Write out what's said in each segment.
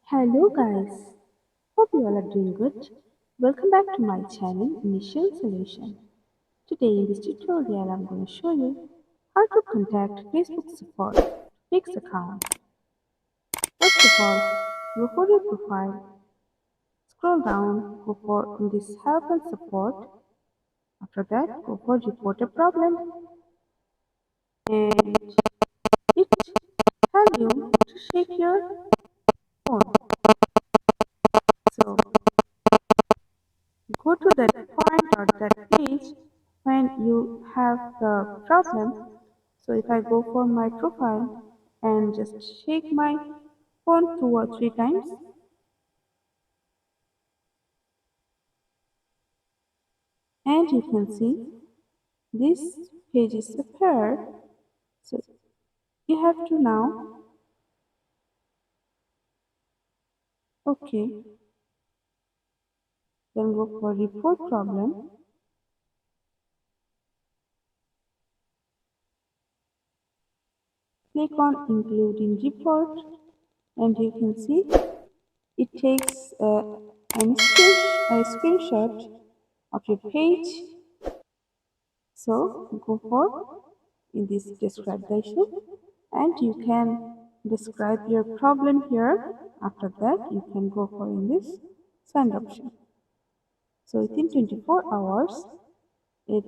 Hello guys, hope you all are doing good. Welcome back to my channel Initial Solution. Today in this tutorial I'm going to show you how to contact Facebook support to fix account. First of all, go for your profile, scroll down, go for this help and support. After that, go for report a problem and it tell you to shake your phone. So go to that point or that page when you have the problem. So if I go for my profile and just shake my phone 2 or 3 times, and you can see this page is appeared. So you have to now, okay, then go for report problem. Click on include in report and you can see it takes a screenshot of your page. So go for in this describe the issue and you can describe your problem here. After that you can go for in this send option. So within 24 hours it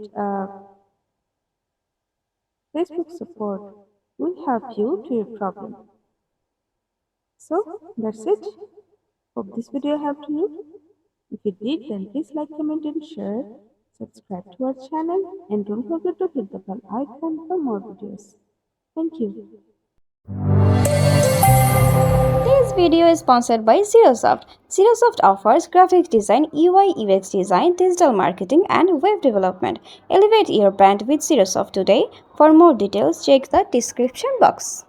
Facebook support will help you to your problem. So that's it. Hope this video helped you. If it did, then please like, comment and share. Subscribe to our channel and don't forget to hit the bell icon for more videos. Thank you. This video is sponsored by Xirosoft. Xirosoft offers graphic design, UI UX design, digital marketing, and web development. Elevate your brand with Xirosoft today. For more details, check the description box.